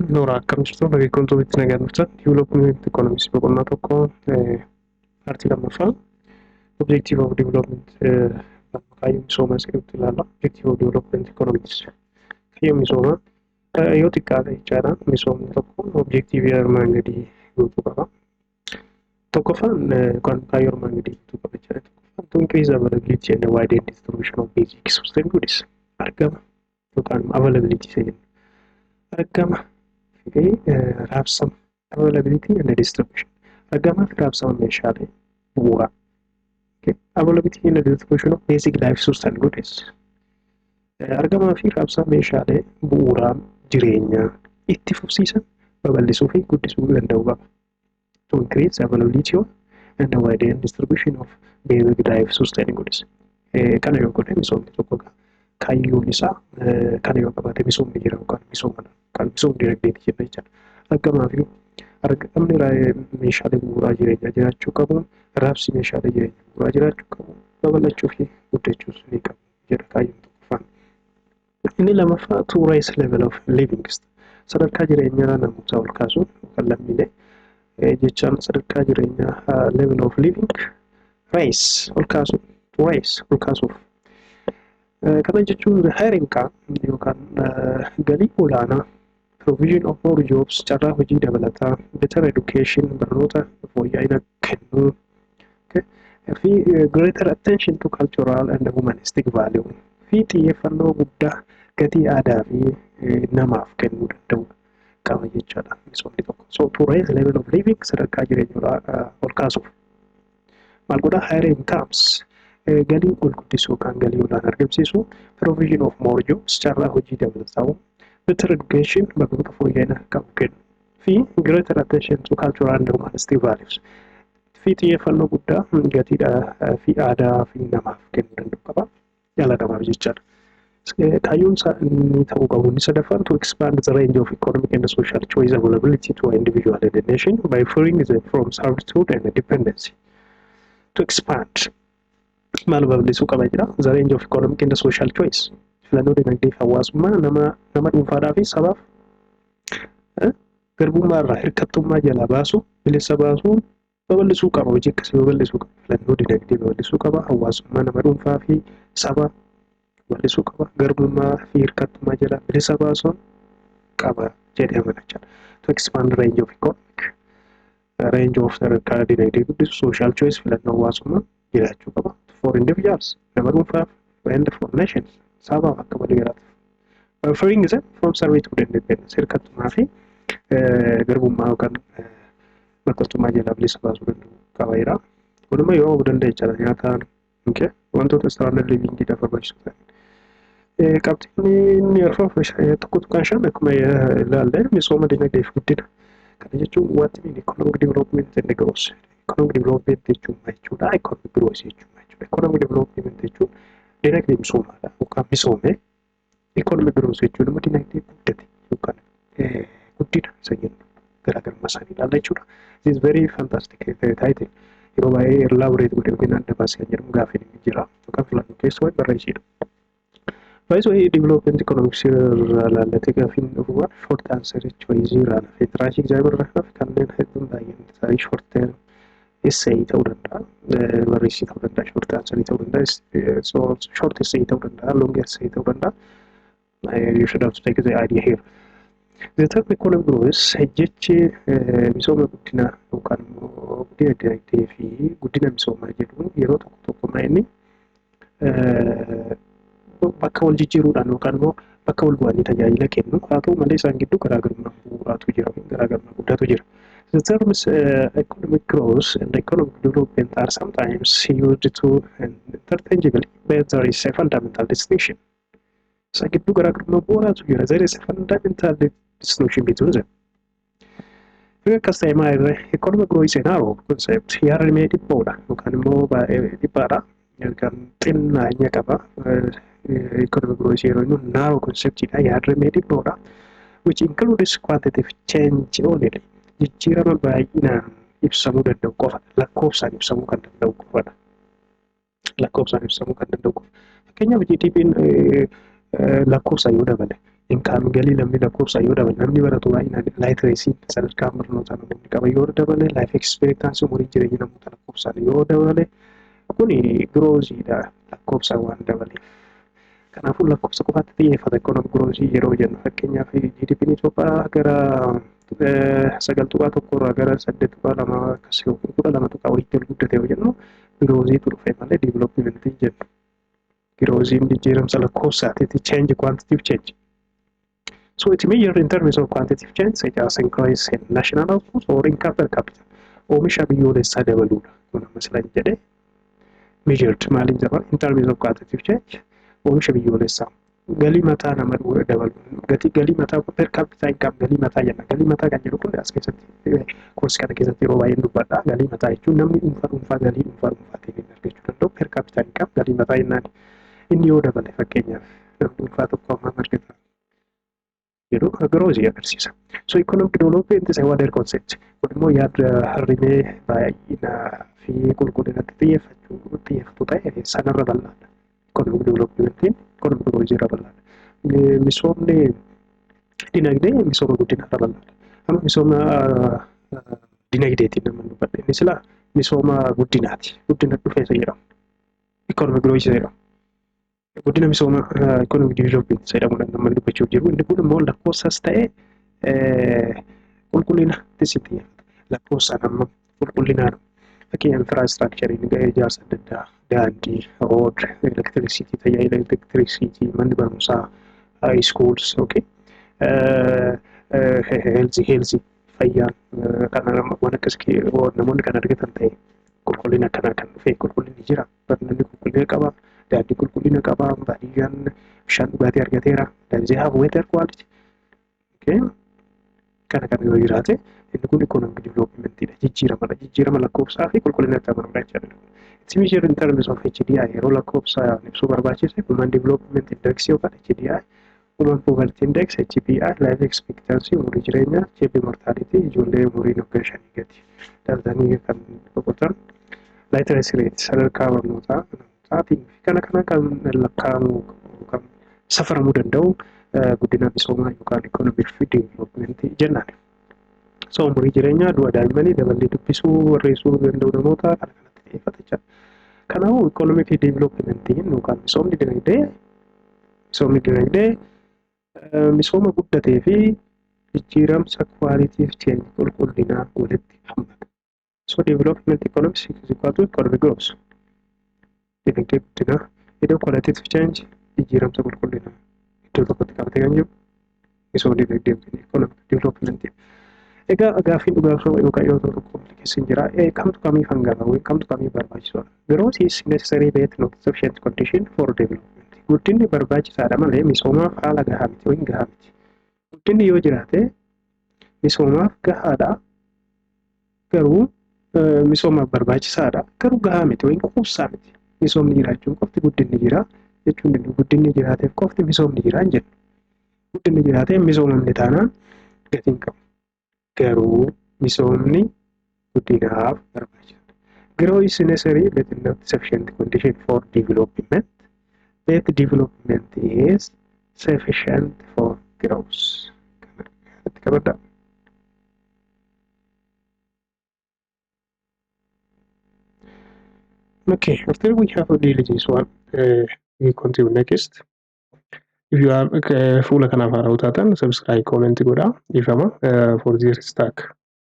Allora, calciatore perché conto vittina che hanno development economics boqonnaa tokko paartii lammaffaa objective of development kaayyoo misoomaa sirriitti ilaalla. Objective of development economics kaayyoo misoomaa yoo xiqqaate jechaadha. Misoomni tokko objective armaan gadii guutuu qaba. Tokkoffaan yookaan kaayyoo armaan gadii guutuu qaba jechaadha. Tokkoffaan to increase availability and wide distribution of basic sustainable goods argama yookaan availability isa jennu argama fi raabsama availability and distribution argama fi raabsama meeshaalee bu'uuraa. Availability and distribution of basic life sustainable goods argamaa fi raabsaa meeshaalee bu'uuraa jireenyaa itti fufsiisan babal'isuu fi guddisuu danda'u qaba. To increase availability of and wide distribution of basic life sustainable goods. Kana yoo godhe misoomni tokko kaayyoon isaa kana yoo qabaate misoomni jira yookaan misoomana yookaan misoomni dinagdeeti jenna jechuudha. Argamaa fi argamni meeshaalee bu'uuraa jireenyaa jiraachuu qabu, raabsi meeshaalee jireenyaa bu'uuraa jiraachuu qabu, babal'achuu fi guddachuus ni qabu jedha kaayyoon tokkoffaan. Inni lamaffaa to raise level of living sadarkaa jireenyaa namootaa ol kaasuun yookaan lammiilee jechaan sadarkaa jireenyaa level of living raise ol kaasuun to raise ol kaasuuf. Kana jechuun higher income yookaan galii olaanaa provision of more jobs carraa hojii dabalataa better education barnoota fooyya'ina kennuu fi greater attention to cultural and humanistic value fi xiyyeeffannoo guddaa gatii aadaa fi namaaf kennuu danda'u qaba jechaadha misoomni tokko. So to raise level of living sadarkaa jireenyaa ol kaasuuf maal godha higher incomes galii ol guddisuu kan galii olaanaa argamsiisu provision of more jobs carraa hojii dabalataa better education barnoota fooyya'ina qabu kennu fi greater attention to cultural and humanistic values fi xiyyeeffannoo guddaa gatiidhaa fi aadaa fi namaaf kennuu danda'u qaba dhala namaaf jechaadha. Kaayyoon inni ta'uu qabu inni sadaffaan to expand the range of economic and social choice availability to individual and the nation by freeing them from servitude and dependency. To expand maal babal'isuu qaba jira the range of economic and social choice filannoo dinagdee fi hawaasummaa nama dhuunfaadhaa fi sabaaf garbummaa irraa hirkattummaa jalaa baasu bilisa baasuun babal'isuu qaba hojii akkasii babal'isuu qaba filannoo dinagdee babal'isuu qaba hawaasummaa nama dhuunfaa fi saba babal'isuu qaba garbummaa fi hirkattummaa jalaa bilisa baasuun qaba jedhee amanachaa. To expand range of economic range of sadarkaa dinagdee guddisu social choice filannoo hawaasummaa jiraachuu qaba for individuals nama dhuunfaaf and for nations sabaaf akka waliigalaatti. Freeing them from servitude and dependence hirkattummaa fi garbummaa yookaan bakkaltummaa jalaa bilisa baasuu danda'u qaba jira. Walumaa yoo danda'e jala nyaataan wantoota standard livingidhaaf barbaachisu ta'an. Qabxiin inni tokko tuqaan shan akkuma ilaalle misooma dinagdee fi guddina. Kana jechuun wanti inni economic development and growth. Economic development jechuun maal jechuudha? Economic growth jechuun maal jechuudha? Economic development jechuun dinagdee misoomaadha yookaan misoome. Economic growth jechuun immoo dinagdee guddate yookaan guddina isa jennu garaagarummaa isaanii ilaalla jechuudha. This is very fantastic title. Yeroo baay'ee elaborate godhee yookiin adda baasee kan jedhamu gaafiin inni jira yookaan filannoo keessa waan barreessidha. Baay'ee development economics ilaallatee gaafiin dhufuudha. Short answer choice irraa lafee tiraashii exam irraa hafe kanneen hedduun baay'een isaanii short term essay ta'uu danda'a. Barreessii ta'uu danda'a. Short answer ta'uu danda'a. So short essay ta'uu danda'a. Long essay ta'uu danda'a. You should have to take the idea here. The term economic growth jechi misooma guddina yookaan immoo guddina dinagdee fi guddina misoomaa jedhu yeroo tokko inni bakka wal jijjiiruudhaan yookaan immoo bakka wal bu'anii tajaajila kennu haa ta'u malee isaan gidduu garaagarummaa bu'uuraatu jira garaagarummaa guddaatu jira. The terms economic growth and economic development are sometimes used to interchangeably, but there is a fundamental distinction. Isaan gidduu garaagarummaa bu'uuraatu jira. There is a fundamental distinction between them. Akkas ta'e maalirra economic growth is a narrow concept yaadrimee dhiphoodha yookaan immoo dhiphaadha yookaan xinnaanya qaba. Economic growth yeroo inni narrow conceptidha yaadrimee dhiphoodha which includes quantitative change only jijjiirama baay'inaan ibsamuu danda'u qofa lakkoofsaan ibsamuu kan danda'u qofadha. Lakkoofsaan ibsamuu kan danda'u qofa. Fakkeenyaaf GDP'n lakkoofsaan yoo dabale Inkaam galii namni lakkoofsa yoo dabale namni baratu baay'inaan laayitireesiin sadarkaa barnootaa namoonni qaban yoo dabale laayif ekspeeriitaansii umurii jireenya namoota lakkoofsaan yoo dabale kuni girooziidha lakkoofsa waan dabaleef. Kanaafuu lakkoofsa qofaatti xiyyeeffata ikoonoomii giroozii yeroo jennu fakkeenyaaf GDP'n Itoophiyaa gara 9.1 irraa gara 8.2 akkas yookiin 12 walitti ol guddate yoo jennu girooziitu dhufe malee diiviloopimentii jennu. Girooziin jijjiiramsa lakkoofsaatiiti change quantitative change. So it's measured in terms of quantitative change such as increase in national output or income per capita. Oomisha biyyoolessaa dabaluudha. Kun ammas lan jedhee measured maaliin jedhama in terms of quantitative change oomisha biyyoolessaa. Galii mataa nama dabalu. Galii mataa per capita income galii mataa jenna. Galii mataa kan jedhu kun as keessatti koorsii kana keessatti yeroo baay'ee dubbadha. Galii mataa jechuun namni dhuunfaa galii dhuunfaatiin argachuu danda'u per capita income galii mataa jennaan. Inni yoo dabale fakkeenyaaf namni dhuunfaa tokko amma argata jedhu giroozii agarsiisa. So economic development is a wider concept. Kun immoo yaada harrimee baay'inaa fi qulqullinatti xiyyeeffatu ta'e sanarra bal'aadha. Economic developmentiin economic giroozii irra bal'aadha. Misoomni dinagdee misooma guddinaa irra bal'aadha. Amma misooma dinagdeetiin nama dubbadha. Inni silaa misooma guddinaati. Guddina dhufeessa jedhamu. Economic giroozii jedhamu. Guddina misooma economic development jedhamuudhaan nama dubbachuuf jiru. Inni kun immoo lakkoofsas ta'e qulqullina xiyyeeffata. Lakkoofsaan amma qulqullinaan fakkeenyaaf infraastiraakchariin ijaarsa adda addaa daandii, rood, elektirisiitii, tajaajila elektirisiitii, manni barumsaa, schools, heelzii fayyaan kana waan akkas namoonni kan argatan ta'e qulqullina akkanaa kan dhufe qulqullinni jira. Barnoonni qulqullina qaba. Daandii qulqullina qaba. Baadiyyaan bishaan dhugaatii argateera. Daandii have weather quality. Kana yoo jiraate inni kun economic developmentidha. Jijjiirama lakkoofsaa fi qulqullina itti amanamudha jechuudha. It's measured in terms of HDI. Yeroo lakkoofsa ibsuu barbaachise human development index yookaan HDI, human poverty index HPI, life expectancy umurii jireenyaa, child mortality ijoollee umuriin waggaa 5 gadi daldanii kan boqotan, literacy rate sadarkaa barnootaa kana kan lakkaa'amu kan safaramuu danda'u guddina misoomaa yookaan economic development jennaan. So umurii jireenyaa du'a daa'immanii dabalee dubbisuu barreessuu danda'u namoota kana kanatti xiyyeeffata jechuudha. Kanaafuu economic developmentiin yookaan misoomni dinagdee misooma guddatee fi jijjiiramsa quality change qulqullinaa walitti hammata. So development economics is equal to economic growth. Dinagdee guddinaa iddoo qualitative change jijjiiramsa qulqullinaa iddoo tokkotti qabatee kan jiru misoomni dinagdee economic development. Egaa gaafiin dhugaafsoo yookaan yoo tokko komplikeessin jira kamtu kamiif hangaba kamtu kamiif barbaachisaadha. Growth is necessary but not sufficient condition for development. Guddinni barbaachisaadha malee misoomaaf haala gahaa miti yookiin gahaa miti. Guddinni yoo jiraate misoomaaf gahaadha garuu misoomaaf barbaachisaadha garuu gahaa miti yookiin quubsaa miti. Misoomni jiraachuun qofti guddinni jira jechuun guddinni jiraateef qofti misoomni jira hin jennu. Guddinni jiraatee misoomamni taanaan gatiin qabu. Garuu misoomni guddinaaf barbaachisaadha. Growth is necessary but not sufficient condition for development. But development is sufficient for growth. Okay, after we have dealt this one, we continue next. If you are full kana fara utatan subscribe comment godha ifama for this stack.